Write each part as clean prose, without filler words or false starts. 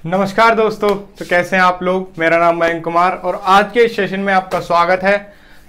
नमस्कार दोस्तों, तो कैसे हैं आप लोग। मेरा नाम मयंक कुमार और आज के इस सेशन में आपका स्वागत है।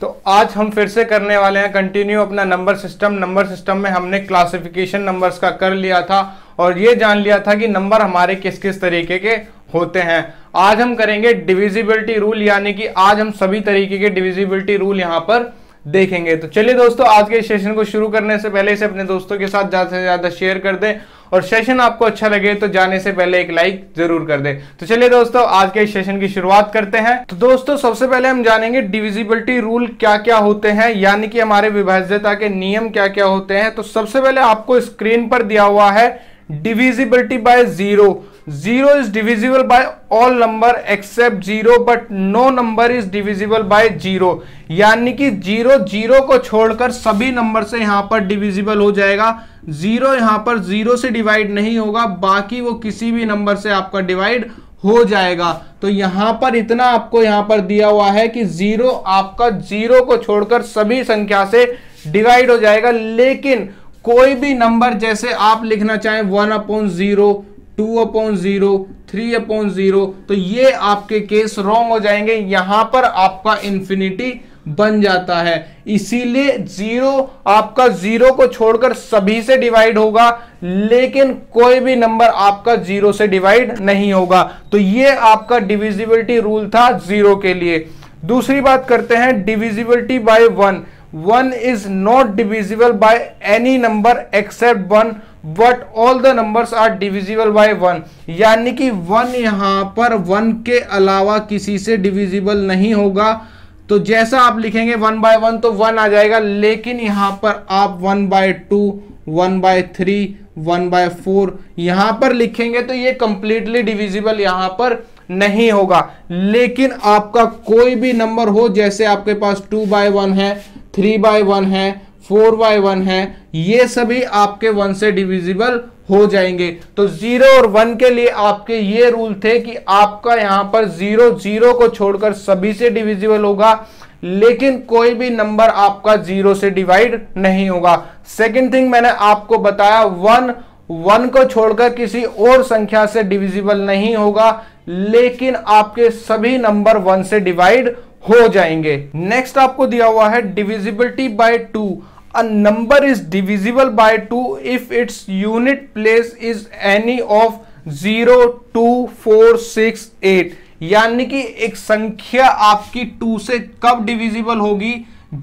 तो आज हम फिर से करने वाले हैं कंटिन्यू अपना नंबर सिस्टम में हमने क्लासिफिकेशन नंबर्स का कर लिया था और ये जान लिया था कि नंबर हमारे किस किस तरीके के होते हैं। आज हम करेंगे डिविजिबिलिटी रूल, यानी कि आज हम सभी तरीके के डिविजिबिलिटी रूल यहाँ पर देखेंगे। तो चलिए दोस्तों, आज के सेशन को शुरू करने से पहले इसे अपने दोस्तों के साथ ज्यादा से ज्यादा शेयर कर दें और सेशन आपको अच्छा लगे तो जाने से पहले एक लाइक जरूर कर दें। तो चलिए दोस्तों, आज के सेशन की शुरुआत करते हैं। तो दोस्तों, सबसे पहले हम जानेंगे डिविजिबिलिटी रूल क्या क्या होते हैं, यानी कि हमारे विभाज्यता के नियम क्या क्या होते हैं। तो सबसे पहले आपको स्क्रीन पर दिया हुआ है divisibility by zero. Zero is divisible by all number except zero but no number is divisible by zero, यानी कि जीरो को छोड़कर सभी नंबर से यहां पर डिविजिबल हो जाएगा। जीरो यहां पर जीरो से डिवाइड नहीं होगा, बाकी वो किसी भी नंबर से आपका डिवाइड हो जाएगा। तो यहां पर इतना आपको यहां पर दिया हुआ है कि जीरो आपका जीरो को छोड़कर सभी संख्या से डिवाइड हो जाएगा, लेकिन कोई भी नंबर जैसे आप लिखना चाहें 1/0, 2/0, 3/0, तो ये आपके केस रॉन्ग हो जाएंगे। यहां पर आपका इंफिनिटी बन जाता है, इसीलिए जीरो आपका जीरो को छोड़कर सभी से डिवाइड होगा, लेकिन कोई भी नंबर आपका जीरो से डिवाइड नहीं होगा। तो ये आपका डिविजिबिलिटी रूल था जीरो के लिए। दूसरी बात करते हैं divisibility by one. One is not divisible by any number except one but all the numbers are divisible by one, यानी कि वन यहां पर वन के अलावा किसी से डिविजिबल नहीं होगा। तो जैसा आप लिखेंगे 1/1 तो 1 आ जाएगा, लेकिन यहां पर आप 1/2, 1/3, 1/4 यहां पर लिखेंगे तो ये कंप्लीटली डिविजिबल यहां पर नहीं होगा। लेकिन आपका कोई भी नंबर हो, जैसे आपके पास 2/1 है, 3/1 है, 4/1 है, ये सभी आपके 1 से डिविजिबल हो जाएंगे। तो 0 और 1 के लिए आपके ये रूल थे कि आपका यहां पर 0 को छोड़कर सभी से डिविजिबल होगा, लेकिन कोई भी नंबर आपका 0 से डिवाइड नहीं होगा। सेकंड थिंग मैंने आपको बताया 1 को छोड़कर किसी और संख्या से डिविजिबल नहीं होगा, लेकिन आपके सभी नंबर 1 से डिवाइड हो जाएंगे। नेक्स्ट आपको दिया हुआ है divisibility bye 2। A number is divisible by 2 if its unit place is any of 0, 2, 4, 6, 8, यानी कि एक संख्या आपकी 2 से कब डिविजिबल होगी,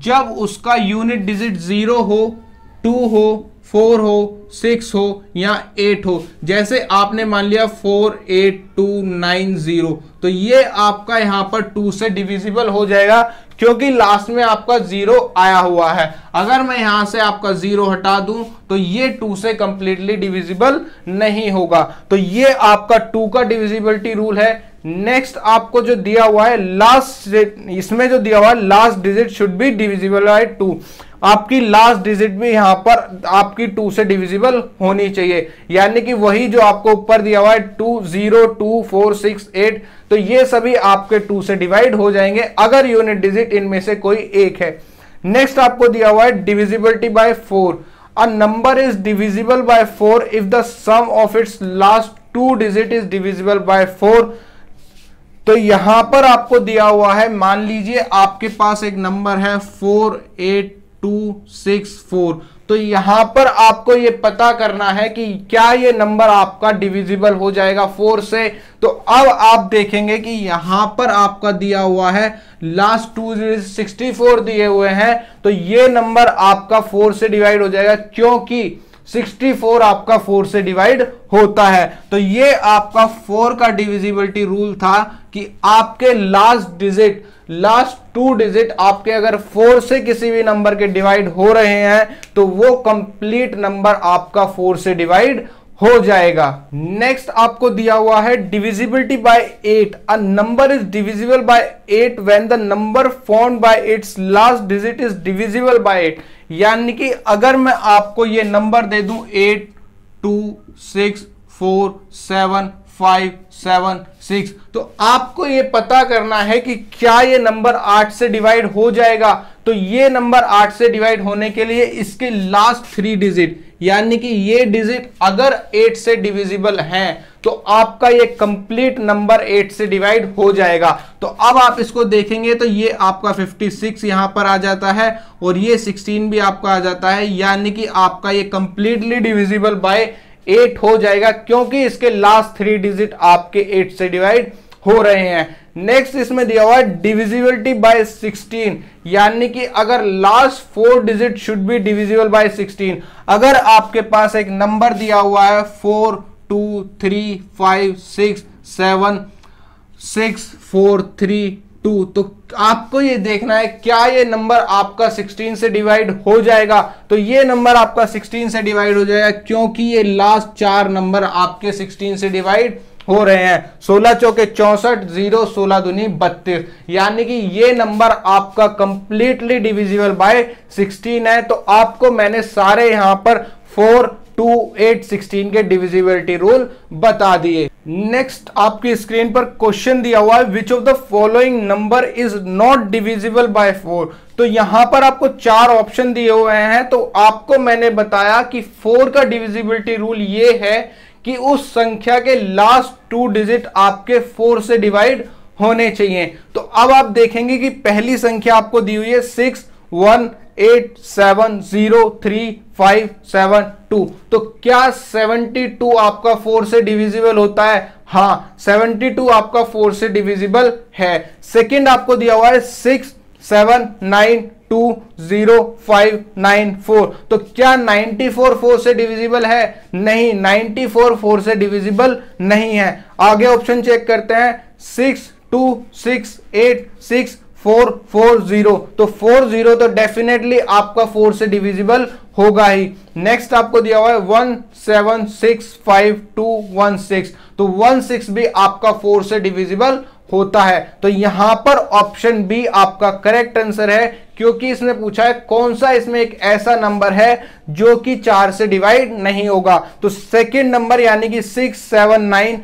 जब उसका यूनिट डिजिट 0 हो, 2 हो, 4 हो, 6 हो या 8 हो। जैसे आपने मान लिया 4, 8, 2, 9, 0, तो ये आपका यहां पर 2 से डिविजिबल हो जाएगा, क्योंकि लास्ट में आपका 0 आया हुआ है। अगर मैं यहां से आपका 0 हटा दूं तो ये 2 से कंप्लीटली डिविजिबल नहीं होगा। तो ये आपका 2 का डिविजिबिलिटी रूल है। नेक्स्ट आपको जो दिया हुआ है लास्ट, इसमें जो दिया हुआ है last digit should be divisible by 2। आपकी लास्ट डिजिट भी यहां पर आपकी 2 से डिविजिबल होनी चाहिए, यानी कि वही जो आपको ऊपर दिया हुआ है 2, 0, 2, 4, 6, 8, तो ये सभी आपके 2 से डिवाइड हो जाएंगे अगर यूनिट डिजिट इनमें से कोई एक है। नेक्स्ट आपको दिया हुआ है divisibility by 4। A number is divisible by 4 if the sum of its last 2 digit is divisible by 4। तो यहां पर आपको दिया हुआ है, मान लीजिए आपके पास एक नंबर है 48264, तो यहां पर आपको ये पता करना है कि क्या ये नंबर आपका डिविजिबल हो जाएगा 4 से। तो अब आप देखेंगे कि यहां पर आपका दिया हुआ है लास्ट 2 64 दिए हुए हैं, तो ये नंबर आपका 4 से डिवाइड हो जाएगा, क्योंकि 64 आपका 4 से डिवाइड होता है। तो ये आपका 4 का डिविजिबिलिटी रूल था कि आपके लास्ट 2 डिजिट आपके अगर 4 से किसी भी नंबर के डिवाइड हो रहे हैं तो वो कंप्लीट नंबर आपका 4 से डिवाइड हो जाएगा। नेक्स्ट आपको दिया हुआ है divisibility bye 8। A number is divisible by 8 when the number found by it's last digit is divisible by 8, यानी कि अगर मैं आपको ये नंबर दे दूं 8, 2, 6, 4, 7, 5, 7, 6, तो आपको ये पता करना है कि क्या ये नंबर 8 से डिवाइड हो जाएगा। तो ये नंबर 8 से डिवाइड होने के लिए इसके लास्ट 3 डिजिट, यानी कि ये डिजिट अगर 8 से डिविजिबल हैं तो आपका ये कंप्लीट नंबर 8 से डिवाइड हो जाएगा। तो अब आप इसको देखेंगे तो ये आपका 56 यहां पर आ जाता है और ये 16 भी आपका आ जाता है, यानी कि आपका ये कंप्लीटली डिविजिबल बाय 8 हो जाएगा, क्योंकि इसके लास्ट 3 डिजिट आपके 8 से डिवाइड हो रहे हैं। नेक्स्ट इसमें दिया हुआ है डिविजिबिलिटी बाय 16, यानी कि अगर last 4 digit should be divisible by 16। अगर आपके पास एक नंबर दिया हुआ है 4 2 3 5 6 7 6 4 3 2, तो आपको ये देखना है क्या ये नंबर आपका 16 से डिवाइड हो जाएगा। तो ये नंबर आपका 16 से डिवाइड हो जाएगा, क्योंकि ये लास्ट 4 नंबर आपके 16 से डिवाइड हो रहे हैं। 16 चौके 64, 0 16 दूनी 32, यानी कि ये नंबर आपका कंप्लीटली डिविजिबल बाय 16 है। तो आपको मैंने सारे यहां पर 4 2 8 16 के डिविजिबिलिटी रूल बता दिए। नेक्स्ट आपकी स्क्रीन पर क्वेश्चन दिया हुआ है which of the following number is not divisible by 4। तो यहां पर आपको 4 ऑप्शन दिए हुए हैं। तो आपको मैंने बताया कि 4 का डिविजिबिलिटी रूल ये है कि उस संख्या के लास्ट 2 डिजिट आपके 4 से डिवाइड होने चाहिए। तो अब आप देखेंगे कि पहली संख्या आपको दी हुई है 6 1 8 7 0 3 5 7 2। तो क्या 72 आपका 4 से डिविजिबल होता है? हाँ, 72 आपका 4 से डिविजिबल है। सेकंड आपको दिया हुआ है 6 7 9 2 0 5 9 4। तो क्या 94 4 से डिविजिबल है? नहीं, 94 4 से डिविजिबल नहीं है। आगे ऑप्शन चेक करते हैं 6 2 6 8 6 4 4 0। तो 4 0 तो डेफिनेटली आपका 4 से डिविजिबल होगा ही। नेक्स्ट आपको दिया हुआ है 1 7 6 5 2 1 6। तो 1 6 भी आपका 4 से डिविजिबल होता है। तो यहां पर ऑप्शन बी आपका करेक्ट आंसर है, क्योंकि इसने पूछा है कौन सा इसमें एक ऐसा नंबर है जो कि 4 से डिवाइड नहीं होगा। तो सेकंड नंबर यानी कि 6 7 9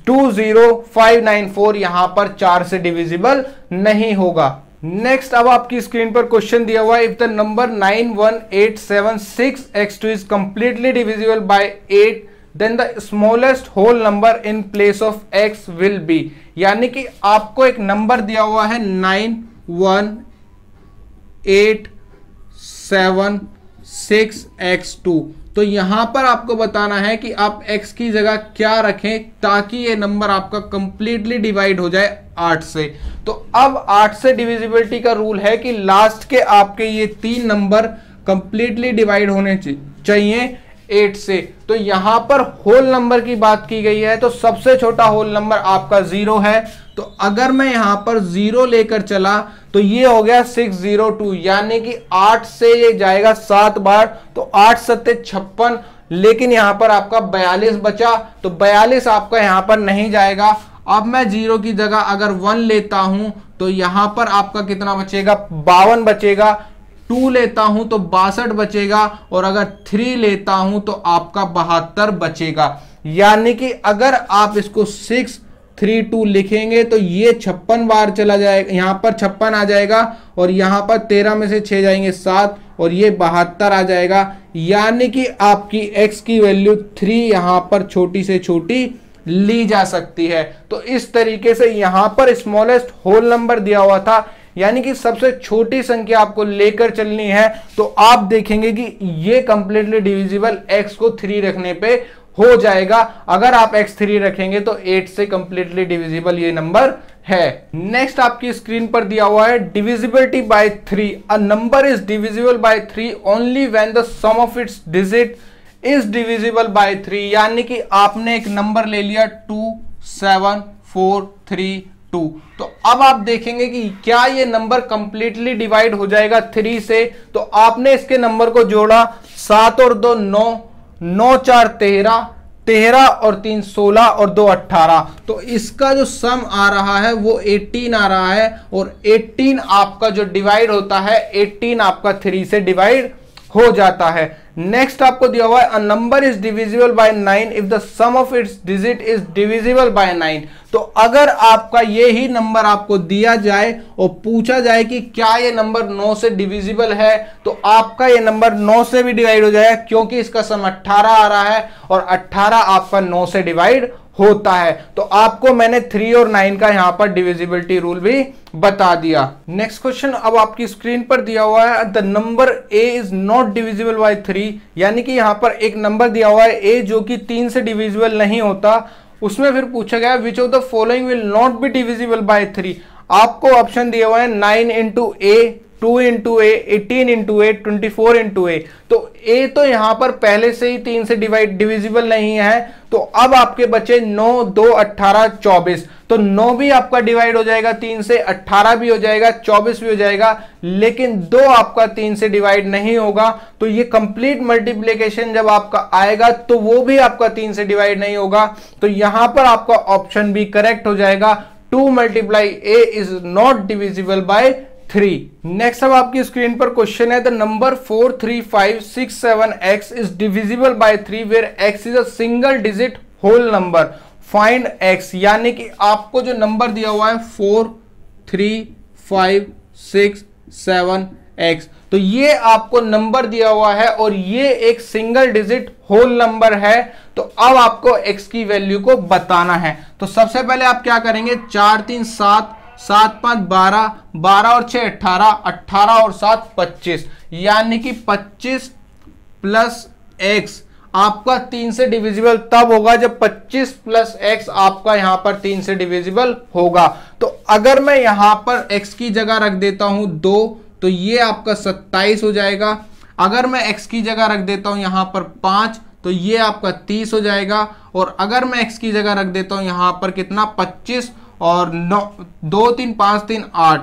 2 0 5 9 4 यहां पर 4 से डिविजिबल नहीं होगा। नेक्स्ट अब आपकी स्क्रीन पर क्वेश्चन दिया हुआ है if the number 91876x2 is completely divisible by 8 then the smallest whole number in place of x will be. यानी कि आपको एक नंबर दिया हुआ है 91876x2। तो यहां पर आपको बताना है कि आप x की जगह क्या रखें ताकि ये नंबर आपका कंप्लीटली डिवाइड हो जाए 8 से। तो अब 8 से डिविजिबिलिटी का रूल है कि लास्ट के आपके ये 3 नंबर कंप्लीटली डिवाइड होने चाहिए 8 से। तो यहां पर होल नंबर की बात की गई है, तो सबसे छोटा होल नंबर आपका 0 है। तो अगर मैं यहां पर 0 लेकर चला तो ये हो गया 602, यानी कि 8 से ये जाएगा 7 बार, तो 8 सत्ते 56। लेकिन यहां पर आपका 42 बचा, तो 42 आपका यहां पर नहीं जाएगा। अब मैं 0 की जगह अगर 1 लेता हूं तो यहां पर आपका कितना बचेगा? 52 बचेगा। 2 लेता हूं तो 62 बचेगा, और अगर 3 लेता हूं तो आपका 72 बचेगा। यानी कि अगर आप इसको 632 लिखेंगे तो ये 56 बार चला जाएगा, यहां पर 56 आ जाएगा, और यहां पर 13 में से 6 जाएंगे 7, और ये 72 आ जाएगा। यानी कि आपकी x की वैल्यू 3 यहां पर छोटी से छोटी ली जा सकती है। तो इस तरीके से यहां पर स्मॉलेस्ट होल नंबर दिया हुआ था, यानी कि सबसे छोटी संख्या आपको लेकर चलनी है। तो आप देखेंगे कि ये कंप्लीटली डिविजिबल x को 3 रखने पे हो जाएगा। अगर आप x 3 रखेंगे तो 8 से कंप्लीटली डिविजिबल ये नंबर है। नेक्स्ट आपकी स्क्रीन पर दिया हुआ है divisibility by 3। A number is divisible by 3 only when the sum of its digit is divisible by 3। यानी कि आपने एक नंबर ले लिया 2 7 4 3 2। तो अब आप देखेंगे कि क्या ये नंबर कंप्लीटली डिवाइड हो जाएगा 3 से। तो आपने इसके नंबर को जोड़ा, 7 और 2 9, 9 4 13, 13 और 3 16 और 2 18। तो इसका जो सम आ रहा है वो 18 आ रहा है, और 18 आपका जो डिवाइड होता है 18 आपका 3 से डिवाइड हो जाता है। नेक्स्ट आपको दिया हुआ है a number is divisible by 9 if the sum of its digit is divisible by 9। तो अगर आपका ये ही नंबर आपको दिया जाए और पूछा जाए कि क्या ये नंबर 9 से डिविजिबल है, तो आपका ये नंबर 9 से भी डिवाइड हो जाएगा, क्योंकि इसका सम 18 आ रहा है, और 18 आपका 9 से डिवाइड होता है। तो आपको मैंने 3 और 9 का यहां पर डिविजिबिलिटी रूल भी बता दिया। नेक्स्ट क्वेश्चन अब आपकी स्क्रीन पर दिया हुआ है, the number a is not divisible by 3, यानी कि यहां पर एक नंबर दिया हुआ है a जो कि 3 से डिविजिबल नहीं होता। उसमें फिर पूछा गया which of the following will not be divisible by 3। आपको ऑप्शन दिया हुआ है 9 इंटू ए, 2 इंटू ए, 18 इंटू ए, 24 इंटू ए। तो ए तो यहां पर पहले से ही 3 से डिविजिबल नहीं है, तो अब आपके बचे 9, 2, 18, 24। तो 9 भी आपका डिवाइड हो जाएगा 3 से, 18 भी हो जाएगा, 24 भी हो जाएगा, लेकिन 2 आपका 3 से डिवाइड नहीं होगा। तो ये कंप्लीट मल्टीप्लीकेशन जब आपका आएगा तो वो भी आपका 3 से डिवाइड नहीं होगा। तो यहां पर आपका ऑप्शन भी करेक्ट हो जाएगा, 2 multiply A is not divisible by 3। Next अब आपकी स्क्रीन पर क्वेश्चन है, the number 4, 3, 5, 6, 7 x is divisible by 3 where x is a single digit whole number, find x। यानी कि आपको जो नंबर दिया हुआ है 4, 3, 5, 6, 7 x, तो ये आपको नंबर दिया हुआ है और ये एक सिंगल डिजिट होल नंबर है। तो अब आपको x की वैल्यू को बताना है। तो सबसे पहले आप क्या करेंगे, 4, 3, 7, 7, 5, 12, 12 और 6, 18, 18 और 7, 25, यानी कि 25 प्लस x आपका 3 से डिविजिबल तब होगा जब 25 प्लस x आपका यहां पर 3 से डिविजिबल होगा। तो अगर मैं यहां पर x की जगह रख देता हूं 2, तो ये आपका 27 हो जाएगा। अगर मैं x की जगह रख देता हूं यहां पर 5, तो ये आपका 30 हो जाएगा। और अगर मैं x की जगह रख देता हूं यहां पर कितना, 25 और 9, 2, 3, 5, 3, 8,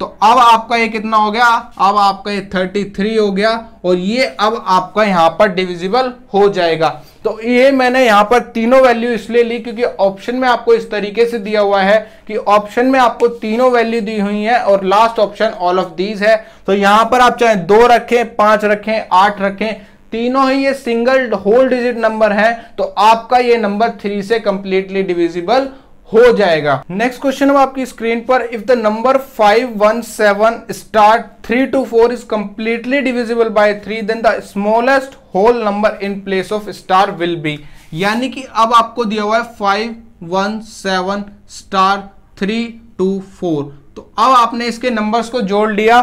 तो अब आपका ये कितना हो गया, अब आपका ये 33 हो गया और ये अब आपका यहां पर डिविजिबल हो जाएगा। तो ये मैंने यहां पर तीनों वैल्यू इसलिए ली क्योंकि ऑप्शन में आपको इस तरीके से दिया हुआ है कि ऑप्शन में आपको तीनों वैल्यू दी हुई है और last option all of these है। तो यहां पर आप चाहे 2 रखें, 5 रखें, 8 रखें, तीनों ही ये सिंगल होल डिजिट नंबर है, तो आपका ये नंबर 3 से कंप्लीटली डिविजिबल हो जाएगा। नेक्स्ट क्वेश्चन अब आपकी स्क्रीन पर, if the number 5, 1, 7 star 3 to 4 is completely divisible by 3 then the smallest whole number in place of star will be. यानी कि अब आपको दिया हुआ है 5, 1, 7 स्टार 3 to 4, तो अब आपने इसके नंबर्स को जोड़ लिया,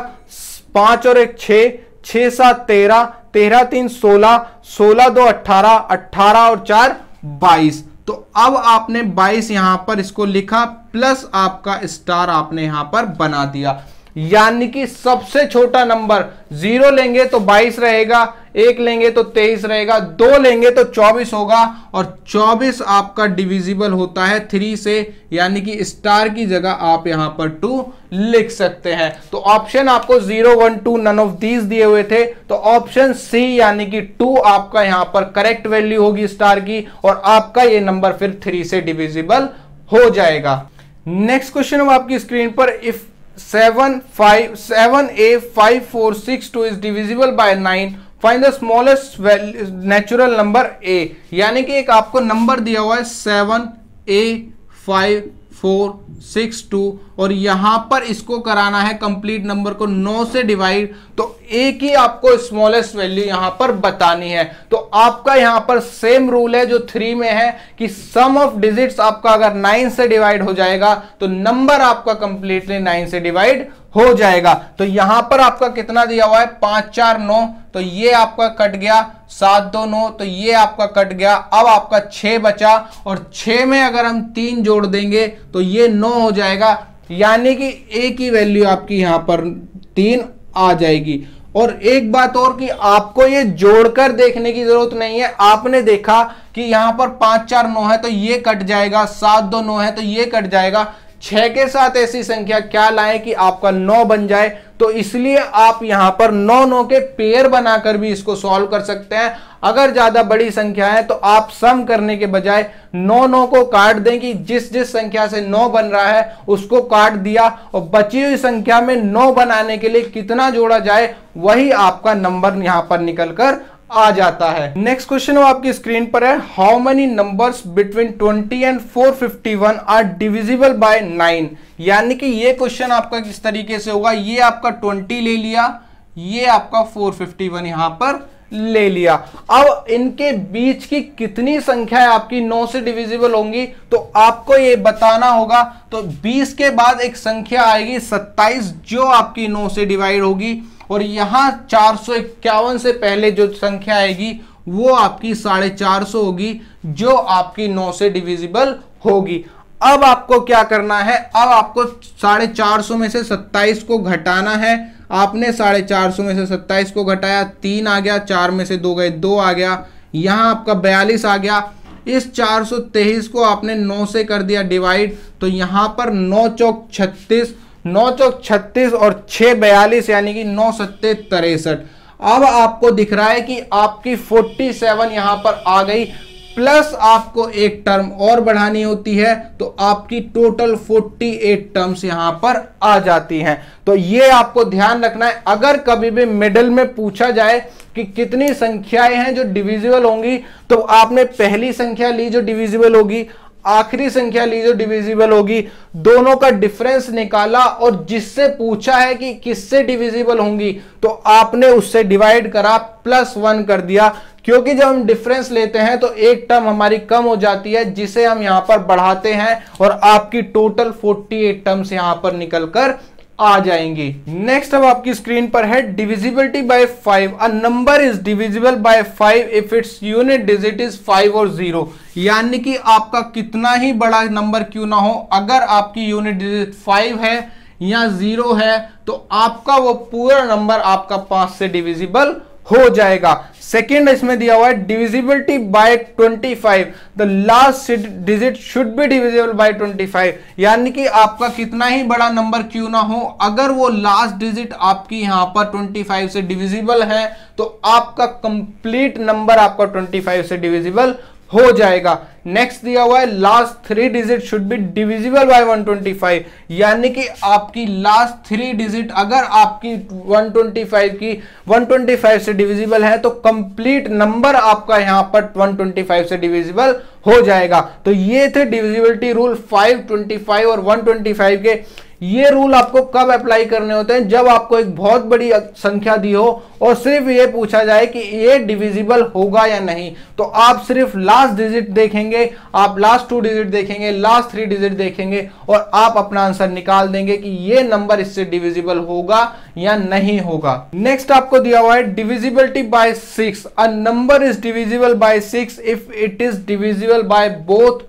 5 और 1 6, 6, 7 13, 13, 3 16, 16, 2 18, 18 और 4 22। तो अब आपने 22 यहां पर इसको लिखा प्लस आपका स्टार आपने यहां पर बना दिया। यानी कि सबसे छोटा नंबर 0 लेंगे तो 22 रहेगा, 1 लेंगे तो 23 रहेगा, 2 लेंगे तो 24 होगा और 24 आपका डिविजिबल होता है 3 से, यानी कि स्टार की जगह आप यहां पर 2 लिख सकते हैं। तो ऑप्शन आपको 0, 1, 2 नन ऑफ दीज दिए हुए थे, तो ऑप्शन सी यानी कि 2 आपका यहां पर करेक्ट वैल्यू होगी स्टार की और आपका ये नंबर फिर 3 से डिविजिबल हो जाएगा। नेक्स्ट क्वेश्चन अब आपकी स्क्रीन पर, if 7a5462 is divisible by 9, find the smallest natural number a। यानी कि एक आपको नंबर दिया हुआ है 7a5462 और यहां पर इसको कराना है कंप्लीट नंबर को 9 से डिवाइड, तो a की आपको स्मॉलेस्ट वैल्यू यहां पर बतानी है। तो आपका यहां पर सेम रूल है जो 3 में है कि सम ऑफ डिजिट्स आपका अगर 9 से डिवाइड हो जाएगा तो नंबर आपका कंप्लीटली 9 से डिवाइड हो जाएगा। तो यहां पर आपका कितना दिया हुआ है, 5, 4, 9, तो ये आपका कट गया, 7, 2, 9, तो ये आपका कट गया। अब आपका 6 बचा और 6 में अगर हम 3 जोड़ देंगे तो ये 9 हो जाएगा, यानी कि a की वैल्यू आपकी यहां पर 3 आ जाएगी। और एक बात और कि आपको ये जोड़कर देखने की जरूरत नहीं है, आपने देखा कि यहां पर 5, 4, 9 है तो ये कट जाएगा, 7, 2, 9 है तो ये कट जाएगा, 6 के साथ ऐसी संख्या क्या लाएं कि आपका 9 बन जाए। तो इसलिए आप यहां पर 9 9 के पेयर बनाकर भी इसको सॉल्व कर सकते हैं। अगर ज्यादा बड़ी संख्या है तो आप सम करने के बजाय 9 9 को काट दें कि जिस जिस संख्या से 9 बन रहा है उसको काट दिया और बची हुई संख्या में 9 बनाने के लिए कितना जोड़ा जाए वही आपका नंबर यहां पर निकलकर आ जाता है। नेक्स्ट क्वेश्चन आपकी स्क्रीन पर है, how many numbers between 20 and 451 are divisible by 9। यानी कि ये क्वेश्चन आपका किस तरीके से होगा, ये आपका 20 ले लिया, ये आपका 451 यहां पर ले लिया। अब इनके बीच की कितनी संख्याएं आपकी 9 से डिविजिबल होंगी तो आपको ये बताना होगा। तो 20 के बाद एक संख्या आएगी 27 जो आपकी 9 से डिवाइड होगी, और यहां 451 से पहले जो संख्या आएगी वो आपकी 450 होगी जो आपकी 9 से डिविजिबल होगी। अब आपको क्या करना है, अब आपको 450 में से 27 को घटाना है। आपने 450 में से 27 को घटाया, 3 आ गया, 4 में से 2 गए, 2 आ गया, यहां आपका 42 आ गया। इस 423 को आपने 9 से कर दिया डिवाइड, तो यहां पर 9 चौक 36, 9 चौक 36 और 6 42 यानी कि 9 सत्ते 63। अब आपको दिख रहा है कि आपकी 47 यहां पर आ गई, प्लस आपको एक टर्म और बढ़ानी होती है तो आपकी टोटल 48 टर्म्स यहां पर आ जाती हैं। तो ये आपको ध्यान रखना है, अगर कभी भी मिडिल में पूछा जाए कि कितनी संख्याएं हैं जो डिविजिबल होंगी, तो आपने पहली संख्या ली जो डिविजिबल होगी, आखिरी संख्या ली जो डिविजिबल होगी, दोनों का डिफरेंस निकाला और जिससे पूछा है कि किससे डिविजिबल होंगी तो आपने उससे डिवाइड करा, +1 कर दिया, क्योंकि जब हम डिफरेंस लेते हैं तो एक टर्म हमारी कम हो जाती है जिसे हम यहां पर बढ़ाते हैं और आपकी टोटल 48 टर्म्स यहां पर निकलकर आ जाएंगी। नेक्स्ट अब आपकी स्क्रीन पर है divisibility bye 5। A number is divisible bye 5 if its unit digit is 5 और 0। यानी कि आपका कितना ही बड़ा नंबर क्यों ना हो, अगर आपकी यूनिट डिजिट 5 है या 0 है तो आपका वो पूरा नंबर आपका 5 से डिविजिबल हो जाएगा। सेकेंड इसमें दिया हुआ है divisibility bye 25, the last digit should be divisible by 25। यानी कि आपका कितना ही बड़ा नंबर क्यों ना हो, अगर वो लास्ट डिजिट आपकी यहां पर 25 से डिविजिबल है तो आपका कंप्लीट नंबर आपका 25 से डिविजिबल हो जाएगा। नेक्स्ट दिया हुआ है last 3 digit should be divisible by 125। यानी कि आपकी लास्ट 3 डिजिट अगर आपकी 125 से डिविजिबल है तो कंप्लीट नंबर आपका यहां पर 125 से डिविजिबल हो जाएगा। तो ये थे डिविजिबिलिटी रूल 5, 25 और 125 के। ये रूल आपको कब अप्लाई करने होते हैं, जब आपको एक बहुत बड़ी संख्या दी हो और सिर्फ ये पूछा जाए कि ये डिविजिबल होगा या नहीं, तो आप सिर्फ लास्ट डिजिट देखेंगे, आप लास्ट 2 डिजिट देखेंगे, लास्ट 3 डिजिट देखेंगे और आप अपना आंसर निकाल देंगे कि ये नंबर इससे डिविजिबल होगा या नहीं होगा। नेक्स्ट आपको दिया हुआ है divisibility bye 6। A number is divisible bye 6 if it is divisible by both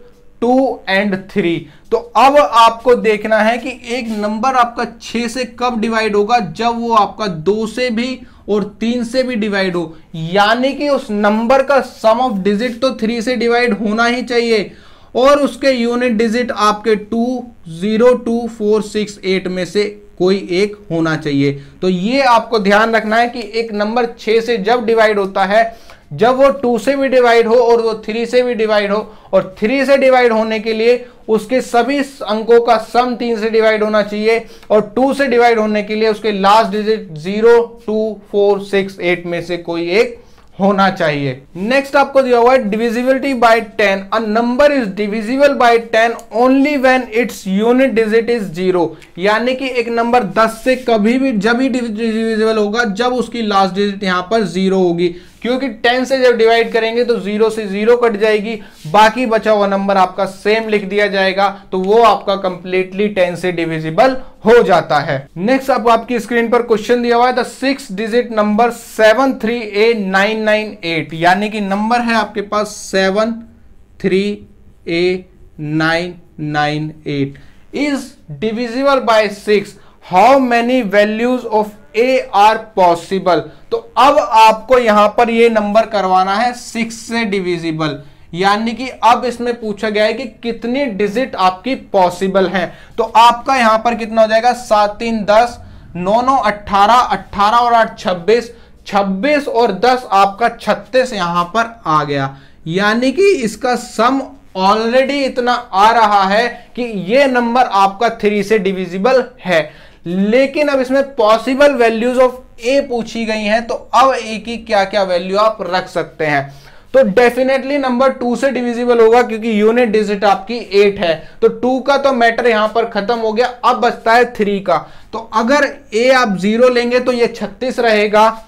2 and 3। तो अब आपको देखना है कि एक नंबर आपका 6 से कब डिवाइड होगा, जब वो आपका 2 से भी और 3 से भी डिवाइड हो। यानी कि उस नंबर का सम ऑफ डिजिट तो 3 से डिवाइड होना ही चाहिए और उसके यूनिट डिजिट आपके 2, 0, 2, 4, 6, 8 में से कोई एक होना चाहिए। तो ये आपको ध्यान रखना है कि एक नंबर 6 से जब डिवाइड होता है, जब वो 2 से भी डिवाइड हो और वो 3 से भी डिवाइड हो, और 3 से डिवाइड होने के लिए उसके सभी अंकों का सम 3 से डिवाइड होना चाहिए और 2 से डिवाइड होने के लिए उसके लास्ट डिजिट 0, 2, 4, 6, 8 में से कोई एक होना चाहिए। नेक्स्ट आपको दिया हुआ है divisibility bye 10। A number is divisible bye 10 only when its unit digit is 0। यानी कि एक नंबर 10 से कभी भी जब ही डिविजिबल होगा जब उसकी लास्ट डिजिट यहां पर 0 होगी, क्योंकि 10 से जब डिवाइड करेंगे तो 0 से 0 कट जाएगी, बाकी बचा हुआ नंबर आपका सेम लिख दिया जाएगा, तो वो आपका कंप्लीटली 10 से डिविजिबल हो जाता है। नेक्स्ट अब आपकी स्क्रीन पर क्वेश्चन दिया हुआ है द 6 डिजिट नंबर 738 यानी कि नंबर है आपके पास 738 is divisible bye 6। How many values of A R possible. तो अब आपको यहां पर ये नंबर करवाना है 6 से डिविजिबल, यानी कि अब इसमें पूछा गया है कि कितनी डिजिट आपकी पॉसिबल हैं। तो आपका यहां पर कितना हो जाएगा 7 3 10, 9 9 18, 18 और 8 26, 26 और 10 आपका 36 यहां पर आ गया। यानी कि इसका सम ऑलरेडी इतना आ रहा है कि ये नंबर आपका 3 से डिविजिबल है। लेकिन अब इसमें पॉसिबल वैल्यूज ऑफ ए पूछी गई हैं, तो अब ए की क्या क्या वैल्यू आप रख सकते हैं। तो डेफिनेटली नंबर 2 से डिविजिबल होगा क्योंकि यूनिट डिजिट आपकी 8 है, तो 2 का तो मैटर यहां पर खत्म हो गया। अब बचता है 3 का। तो अगर ए आप 0 लेंगे तो ये 36 रहेगा,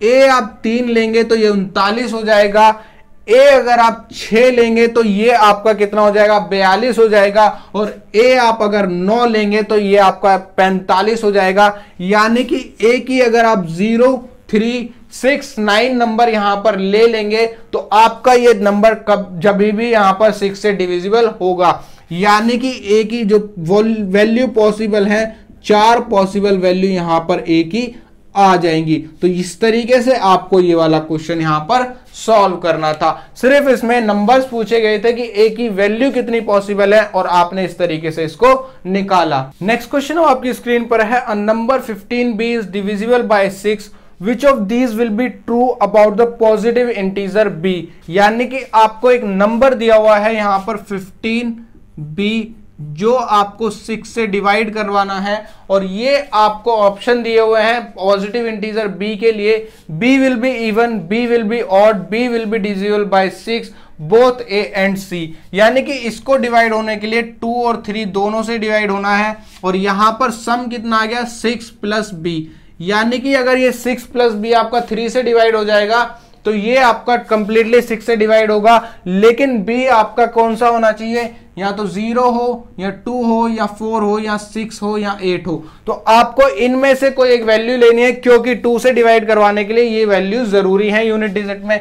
ए आप 3 लेंगे तो ये 39 हो जाएगा, ए अगर आप 6 लेंगे तो ये आपका कितना हो जाएगा 42 हो जाएगा, और ए आप अगर 9 लेंगे तो ये आपका 45 हो जाएगा। यानी कि ए की अगर आप 0, 3, 6, 9 नंबर यहां पर ले लेंगे तो आपका ये नंबर कब जब भी यहां पर 6 से डिविजिबल होगा। यानी कि ए की जो वैल्यू पॉसिबल है 4 पॉसिबल वैल्यू यहां पर ए की आ जाएंगी। तो इस तरीके से आपको ये वाला क्वेश्चन यहां पर सॉल्व करना था। सिर्फ इसमें नंबर्स पूछे गए थे कि ए की वैल्यू कितनी पॉसिबल है और आपने इस तरीके से इसको निकाला। नेक्स्ट क्वेश्चन आपकी स्क्रीन पर है, a number 15b is divisible bye 6, which of these will be true about the positive integer b। यानी कि आपको एक नंबर दिया हुआ है यहां पर 15b जो आपको 6 से डिवाइड करवाना है, और ये आपको ऑप्शन दिए हुए हैं पॉजिटिव इंटीजर b के लिए, b will be even, b will be odd, b will be divisible by 6, both a and c। यानी कि इसको डिवाइड होने के लिए 2 और 3 दोनों से डिवाइड होना है, और यहां पर सम कितना आ गया 6 प्लस b। यानी कि अगर ये 6 प्लस b आपका 3 से डिवाइड हो जाएगा तो ये आपका कंप्लीटली 6 से डिवाइड होगा, लेकिन b आपका कौन सा होना चाहिए, या तो 0 हो या 2 हो या 4 हो या 6 हो या 8 हो। तो आपको इनमें से कोई एक वैल्यू लेनी है, क्योंकि 2 से डिवाइड करवाने के लिए ये वैल्यू जरूरी है यूनिट डिजिट में,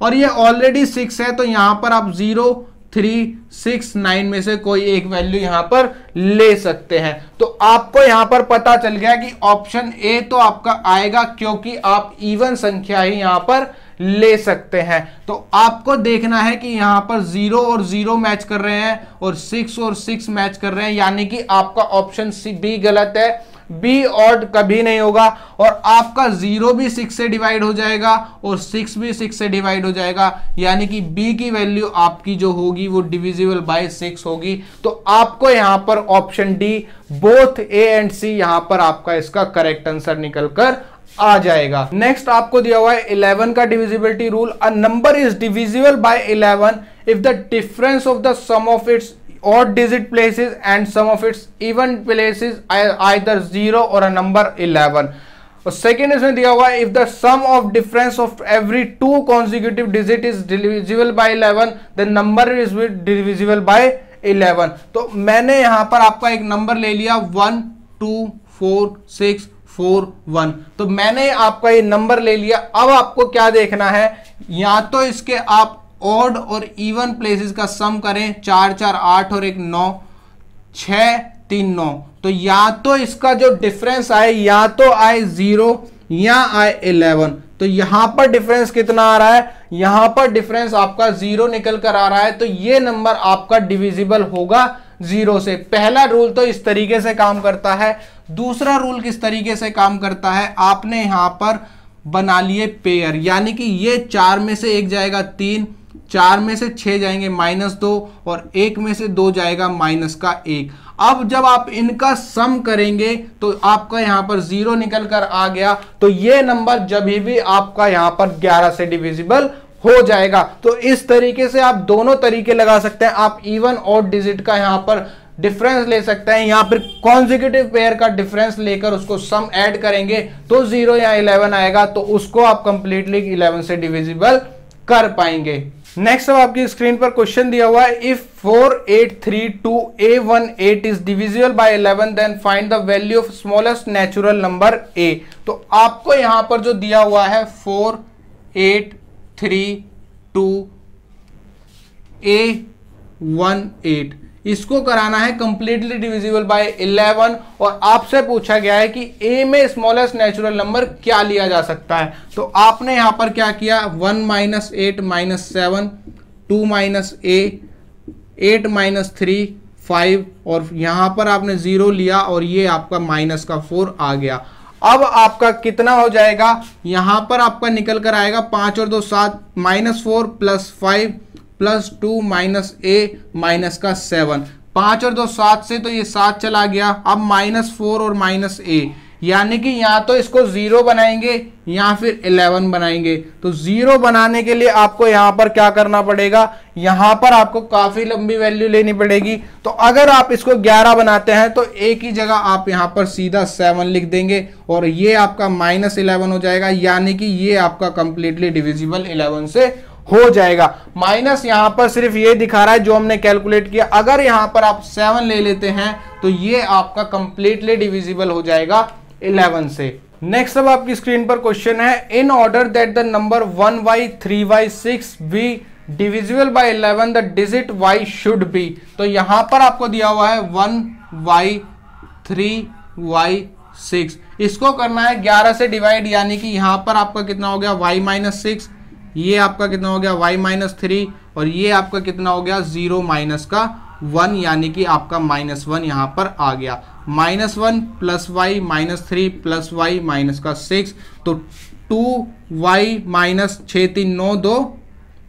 और ये ऑलरेडी 6 है तो यहां पर आप 0, 3, 6, 9 में से कोई एक वैल्यू यहां पर ले सकते हैं। तो आपको यहां पर पता चल गया कि ऑप्शन ए तो आपका आएगा, क्योंकि आप इवन संख्या ही यहां पर ले सकते हैं। तो आपको देखना है कि यहां पर 0 और 0 मैच कर रहे हैं और 6 और 6 मैच कर रहे हैं, यानी कि आपका ऑप्शन सी बी गलत है, बी ऑड कभी नहीं होगा, और आपका 0 भी 6 से डिवाइड हो जाएगा और 6 भी 6 से डिवाइड हो जाएगा, यानी कि बी की वैल्यू आपकी जो होगी वो डिविजिबल बाय 6 होगी। तो आपको यहां पर option D both A and C यहां पर आपका इसका करेक्ट आंसर निकलकर आ जाएगा। नेक्स्ट आपको दिया हुआ है 11 का divisibility rule, a number is divisible by 11 if the difference of the sum of its odd digit places and sum of its even places either 0 or a number 11। और second इसमें दिया हुआ है, if the sum of difference of every 2 consecutive digit is divisible by 11 the number is divisible by 11। तो मैंने यहां पर आपका एक नंबर ले लिया 1 2 4 6 4 1, तो मैंने आपका ये नंबर ले लिया। अब आपको क्या देखना है, या तो इसके आप ऑड और इवन प्लेसेस का सम करें, 4 4 8 और 1 9, 6 3 9, तो या तो इसका जो डिफरेंस आए या तो आए 0 या आए 11। तो यहां पर डिफरेंस कितना आ रहा है, यहां पर डिफरेंस आपका 0 निकल कर आ रहा है, तो ये नंबर आपका डिविजिबल होगा 0 से। पहला रूल तो इस तरीके से काम करता है। दूसरा रूल किस तरीके से काम करता है, आपने यहां पर बना लिए पेयर, यानी कि ये 4 में से 1 जाएगा 3, 4 में से 6 जाएंगे -2 और 1 में से 2 जाएगा -1। अब जब आप इनका सम करेंगे तो आपका यहां पर 0 निकल कर आ गया, तो ये नंबर जब भी आपका यहां पर 11 से डिविजिबल हो जाएगा। तो इस तरीके से आप दोनों तरीके लगा सकते हैं। आप इवन और डिजिट का यहां पर डिफरेंस ले सकते हैं, यहां पर कॉन्जिक्यूटिव पेयर का डिफरेंस लेकर उसको सम ऐड करेंगे तो 0 या 11 आएगा, तो उसको आप कंप्लीटली 11 से डिविजिबल कर पाएंगे। नेक्स्ट अब आपकी स्क्रीन पर क्वेश्चन दिया हुआ है, if 4832A18 is divisible by 11 then find the value of smallest natural number a। तो आपको यहां पर जो दिया हुआ है 4832A18, इसको कराना है कंप्लीटली डिविजिबल बाय 11, और आपसे पूछा गया है कि a में स्मॉलेस्ट नेचुरल नंबर क्या लिया जा सकता है। तो आपने यहां पर क्या किया, 1 - 8 - 7, 2 - a, 8 - 3 5, और यहां पर आपने 0 लिया और ये आपका माइनस का 4 आ गया। अब आपका कितना हो जाएगा, यहां पर आपका निकल कर आएगा 5 और 2 7, -4 + 5 + 2 - a -7, 5 और 2 7 से तो ये 7 चला गया। अब -4 और -a, यानी कि या तो इसको 0 बनाएंगे या फिर 11 बनाएंगे। तो 0 बनाने के लिए आपको यहां पर क्या करना पड़ेगा, यहां पर आपको काफी लंबी वैल्यू लेनी पड़ेगी। तो अगर आप इसको 11 बनाते हैं तो एक ही जगह आप यहां पर सीधा 7 लिख देंगे और ये आपका -11 हो जाएगा, यानी कि ये आपका कंप्लीटली डिविजिबल 11 से हो जाएगा। माइनस यहां पर सिर्फ ये दिखा रहा है जो हमने कैलकुलेट किया। अगर यहां पर आप 7 ले लेते हैं तो ये आपका कंप्लीटली डिविजिबल हो जाएगा 11 से। नेक्स्ट अब आपकी स्क्रीन पर क्वेश्चन है, in order that the number 1y 3y 6 be divisible by 11 the digit y should be. तो यहां पर आपको दिया हुआ है 1y 3y 6, इसको करना है 11 से डिवाइड, यानी कि यहां पर आपका कितना हो गया y - 6, ये आपका कितना हो गया y - 3 और ये आपका कितना हो गया 0 माइनस का 1, यानी कि आपका -1 यहां पर आ गया। -1 plus y -3 plus y minus का 6, तो 2y माइनस 6 3 9 2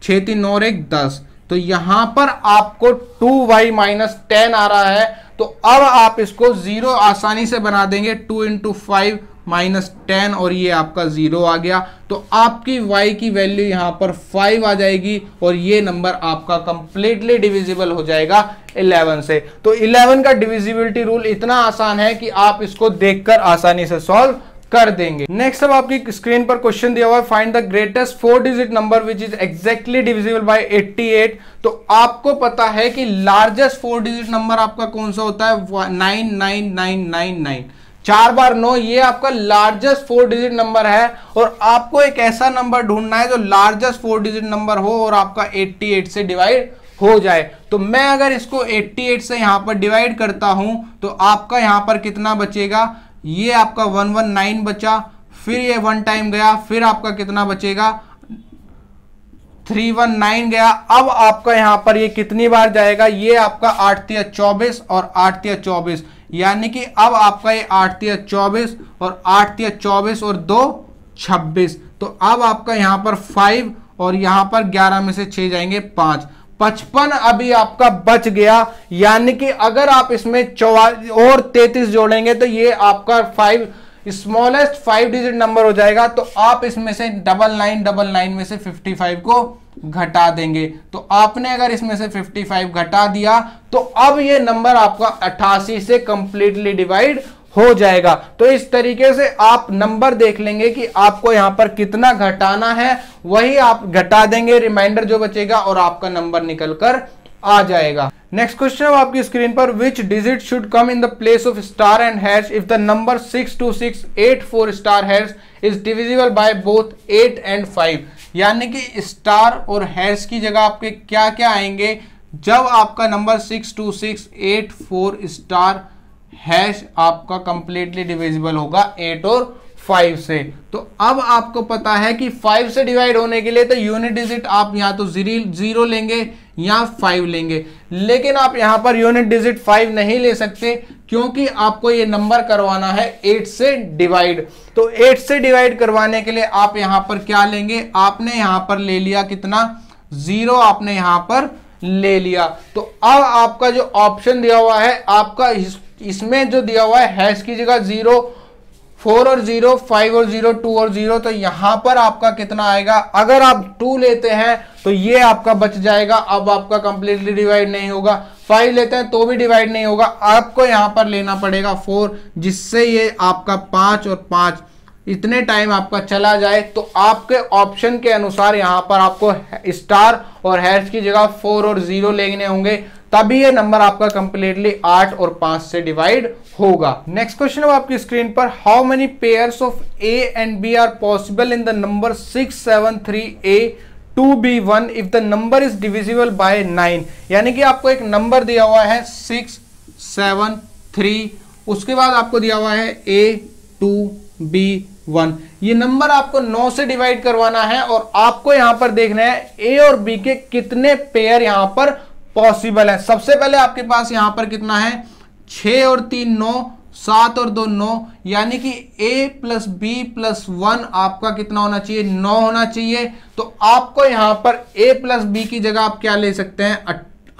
6 3 9 1 10। तो यहां पर आपको 2y माइनस 10 आ रहा है। तो अब आप इसको 0 आसानी से बना देंगे, 2 × 5 -10 और ये आपका 0 आ गया। तो आपकी y की वैल्यू यहां पर 5 आ जाएगी और ये नंबर आपका कंप्लीटली डिविजिबल हो जाएगा 11 से। तो 11 का डिविजिबिलिटी रूल इतना आसान है कि आप इसको देखकर आसानी से सॉल्व कर देंगे। नेक्स्ट अब आपकी स्क्रीन पर क्वेश्चन दिया हुआ है, find the greatest 4 digit number which is exactly divisible by 88। तो आपको पता है कि लार्जेस्ट 4 डिजिट नंबर आपका कौन सा होता है, 99999। 4 बार 9, ये आपका लार्जेस्ट 4 डिजिट नंबर है और आपको एक ऐसा नंबर ढूंढना है जो लार्जेस्ट 4 डिजिट नंबर हो और आपका 88 से डिवाइड हो जाए। तो मैं अगर इसको 88 से यहां पर डिवाइड करता हूं तो आपका यहां पर कितना बचेगा, ये आपका 119 बचा, फिर ये 1 टाइम गया, फिर आपका कितना बचेगा 319 गया। अब आपका यहां पर ये कितनी बार जाएगा, ये आपका 8 × 24 और 8 × 24, यानी कि अब आपका ये 8 × 24 और 8 × 24 और 2 26। तो अब आपका यहां पर 5 और यहां पर 11 में से 6 जाएंगे 5, 55 अभी आपका बच गया। यानी कि अगर आप इसमें और 33 जोड़ेंगे तो ये आपका 5 स्मॉलेस्ट 5 डिजिट नंबर हो जाएगा। तो आप इसमें से 9999 में से 55 को घटा देंगे। तो आपने अगर इसमें से 55 घटा दिया तो अब ये नंबर आपका 88 से कंप्लीटली डिवाइड हो जाएगा। तो इस तरीके से आप नंबर देख लेंगे कि आपको यहां पर कितना घटाना है, वही आप घटा देंगे, रिमाइंडर जो बचेगा और आपका नंबर निकल कर आ जाएगा। नेक्स्ट क्वेश्चन आपकी स्क्रीन पर, which digit should come in the place of star and hash if the number 62684 star hash is divisible by both 8 and 5। यानी कि स्टार और हैश की जगह आपके क्या क्या आएंगे जब आपका नंबर 62684 स्टार हैश आपका कंप्लीटली डिविजिबल होगा 8 और 5 से। तो अब आपको पता है कि 5 से डिवाइड होने के लिए तो यूनिट डिजिट आप या तो 0 लेंगे या 5 लेंगे, लेकिन आप यहां पर यूनिट डिजिट 5 नहीं ले सकते क्योंकि आपको ये नंबर करवाना है 8 से डिवाइड। तो 8 से डिवाइड करवाने के लिए आप यहां पर क्या लेंगे, आपने यहां पर ले लिया कितना 0, आपने यहां पर ले लिया। तो अब आपका जो ऑप्शन दिया हुआ है आपका इसमें जो दिया हुआ है हैश की जगह 0, 4 और 0, 5 और 0, 2 और 0, तो यहां पर आपका कितना आएगा, अगर आप 2 लेते हैं तो ये आपका बच जाएगा, अब आपका कंप्लीटली डिवाइड नहीं होगा। 5 लेते हैं तो भी डिवाइड नहीं होगा, आपको यहां पर लेना पड़ेगा 4, जिससे ये आपका 5 और 5 इतने टाइम आपका चला जाए। तो आपके ऑप्शन के अनुसार यहां पर आपको स्टार और हैश की जगह 4 और 0 लेने होंगे, तभी ये नंबर आपका कंप्लीटली 8 और 5 से डिवाइड होगा। नेक्स्ट क्वेश्चन है आपकी स्क्रीन पर, how many pairs of A and B are possible in the number 673A to be 1 if the number is divisible by 9। यानी कि आपको एक नंबर दिया हुआ है 673, उसके बाद आपको दिया हुआ है A to B 1, ये नंबर आपको 9 से डिवाइड करवाना है और आपको यहां पर देखना है A और B के कितने पेयर यहां पर पॉसिबल है। सबसे पहले आपके पास यहां पर कितना है 6 और 3 9, 7 और 2 9, यानी कि A + B + 1 आपका कितना होना चाहिए 9 होना चाहिए। तो आपको यहां पर A + B की जगह आप क्या ले सकते हैं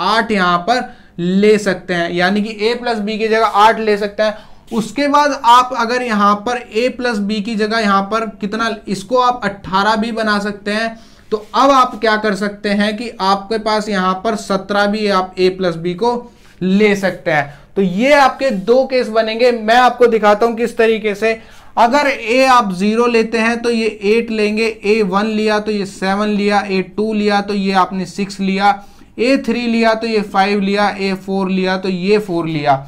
8 यहां पर ले सकते हैं, यानी कि A + B की जगह 8 ले सकते हैं। उसके बाद आप अगर यहाँ पर a प्लस बी की जगह यहाँ पर कितना, इसको आप 18 भी बना सकते हैं। तो अब आप क्या कर सकते हैं कि आपके पास यहाँ पर 17 भी आप a प्लस बी को ले सकते हैं। तो ये आपके दो केस बनेंगे। मैं आपको दिखाता हूं किस तरीके से। अगर a आप 0 लेते हैं तो ये 8 लेंगे, a1 लिया तो ये 7 लिया, a2 लिया तो ये आपने 6 लिया, a3 लिया तो ये 5 लिया, a4 लिया तो ये 4 लिया।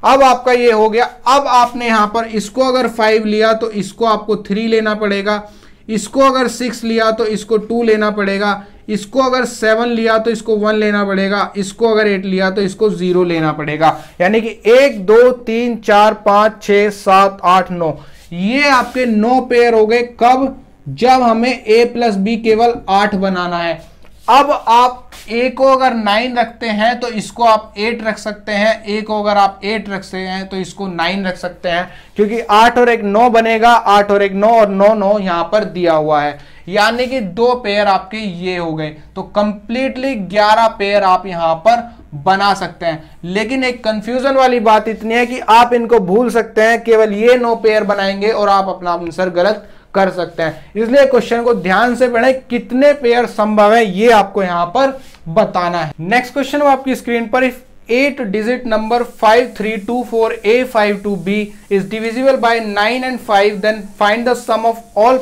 अब आपका ये हो गया। अब आपने यहां पर इसको अगर 5 लिया तो इसको आपको 3 लेना पड़ेगा, इसको अगर 6 लिया तो इसको 2 लेना पड़ेगा, इसको अगर 7 लिया तो इसको 1 लेना पड़ेगा, इसको अगर 8 लिया तो इसको 0 लेना पड़ेगा। यानी कि 1 2 3 4 5 6 7 8 9, ये आपके 9 पेयर हो गए। कब? जब हमें a प्लस बी केवल 8 बनाना है। अब आप a को अगर 9 रखते हैं तो इसको आप 8 रख सकते हैं, a को अगर आप 8 रखते हैं तो इसको 9 रख सकते हैं, क्योंकि 8 और 1 9 बनेगा, 8 और 1 9 और 9 9 यहां पर दिया हुआ है। यानी कि 2 पेयर आपके ये हो गए। तो कंप्लीटली 11 पेयर आप यहां पर बना सकते हैं। लेकिन एक कंफ्यूजन वाली बात इतनी है कि आप इनको भूल सकते हैं, केवल ये 9 पेयर बनाएंगे और आप अपना आंसर गलत कर सकते हैं। इसलिए क्वेश्चन को ध्यान से पढ़ें, कितने पेयर संभव है ये आपको यहां पर बताना है। नेक्स्ट क्वेश्चन आपकी स्क्रीन पर, if 8 digit number 5324A52B is divisible by 9 and 5, then find the sum of all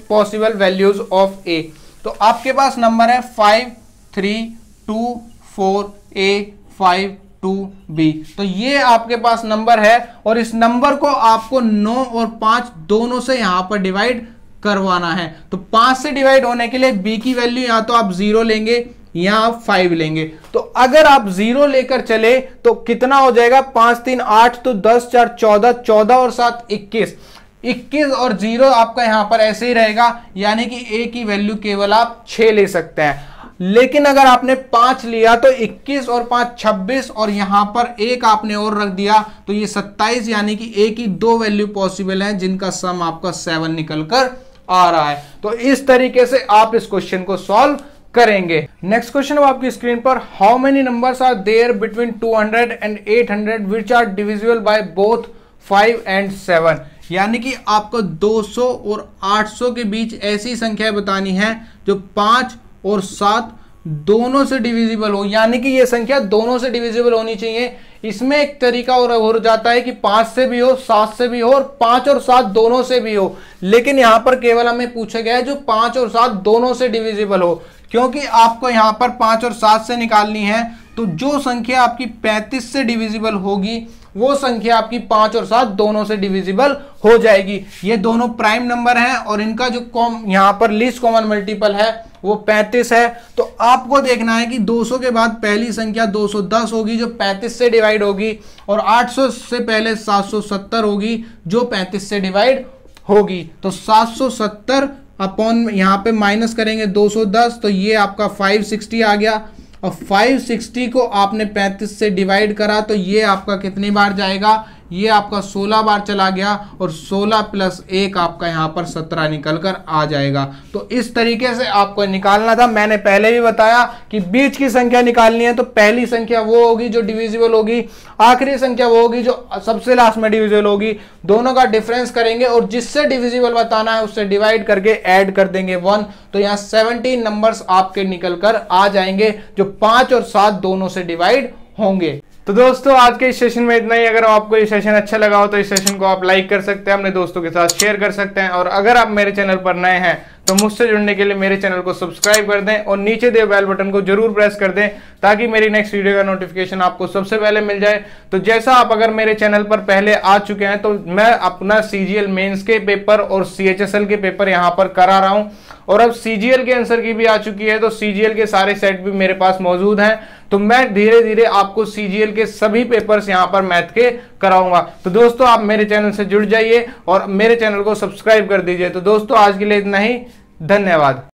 possible values of A। तो आपके पास नंबर है 5324A52B। तो ये आपके पास नंबर है और इस नंबर को आपको 9 और 5 दोनों से यहां पर डिवाइड करवाना है। तो 5 से डिवाइड होने के लिए b की वैल्यू या तो आप 0 लेंगे या आप 5 लेंगे। तो अगर आप 0 लेकर चले तो कितना हो जाएगा? 5 3 8, तो 10 4 14, 14 और 7 21, 21 और 0 आपका यहां पर ऐसे ही रहेगा। यानी कि a की वैल्यू केवल आप 6 ले सकते हैं। लेकिन अगर आपने 5 लिया तो 21 और 5 26 और यहां पर एक आपने और रख दिया तो ये 27। यानी कि a की 2 वैल्यू पॉसिबल है जिनका सम आपका 7 निकलकर आ रहा है। तो इस तरीके से आप इस क्वेश्चन को सॉल्व करेंगे। नेक्स्ट क्वेश्चन है आपकी स्क्रीन पर, how many numbers are there between 200 and 800 which are divisible by both 5 and 7। यानी कि आपको 200 और 800 के बीच ऐसी संख्या बतानी है जो 5 और 7 दोनों से डिविजिबल हो। यानी कि ये संख्या दोनों से डिविजिबल होनी चाहिए। इसमें एक तरीका और हो जाता है कि 5 से भी हो, 7 से भी हो और 5 और 7 दोनों से भी हो। लेकिन यहां पर केवल हमें पूछा गया है जो 5 और 7 दोनों से डिविजिबल हो, क्योंकि आपको यहां पर 5 और 7 से निकालनी है। तो जो संख्या आपकी 35 से डिविजिबल होगी वो संख्या आपकी 5 और 7 दोनों से डिविजिबल हो जाएगी। ये दोनों प्राइम नंबर हैं और इनका जो यहां पर लीस्ट कॉमन मल्टीपल है वो 35 है। तो आपको देखना है कि 200 के बाद पहली संख्या 210 होगी जो 35 से डिवाइड होगी, और 800 से पहले 770 होगी जो 35 से डिवाइड होगी। तो 770 अपॉन यहाँ पे माइनस करेंगे 210, तो ये आपका 560 आ गया। और 560 को आपने 35 से डिवाइड करा तो ये आपका कितनी बार जाएगा? ये आपका 16 बार चला गया और 16 प्लस 1 आपका यहाँ पर 17 निकल कर आ जाएगा। तो इस तरीके से आपको निकालना था। मैंने पहले भी बताया कि बीच की संख्या निकालनी है तो पहली संख्या वो होगी जो डिविजिबल होगी, आखिरी संख्या वो होगी जो सबसे लास्ट में डिविजिबल होगी। दोनों का डिफरेंस करेंगे और जिससे डिविजिबल बताना है उससे डिवाइड करके ऐड कर देंगे 1। तो यहाँ 17 नंबर्स आपके निकल कर आ जाएंगे जो 5 और 7 दोनों से डिवाइड होंगे। तो दोस्तों आज के इस सेशन में इतना ही। अगर आपको ये सेशन अच्छा लगा हो तो इस सेशन को आप लाइक कर सकते हैं, अपने दोस्तों के साथ शेयर कर सकते हैं, और अगर आप मेरे चैनल पर नए हैं तो मुझसे जुड़ने के लिए मेरे चैनल को सब्सक्राइब कर दें और नीचे दिए बेल बटन को जरूर प्रेस कर दें ताकि मेरी नेक्स्ट वीडियो का नोटिफिकेशन आपको सबसे पहले मिल जाए। तो जैसा आप अगर मेरे चैनल पर पहले आ चुके हैं तो मैं अपना CGL मेंस के पेपर और CHSL के पेपर यहाँ पर करा रहा हूँ, और अब CGL के आंसर की भी आ चुकी है। तो CGL के सारे सेट भी मेरे पास मौजूद हैं। तो मैं धीरे धीरे आपको CGL के सभी पेपर्स यहाँ पर मैथ के कराऊंगा। तो दोस्तों आप मेरे चैनल से जुड़ जाइए और मेरे चैनल को सब्सक्राइब कर दीजिए। तो दोस्तों आज के लिए इतना ही, धन्यवाद।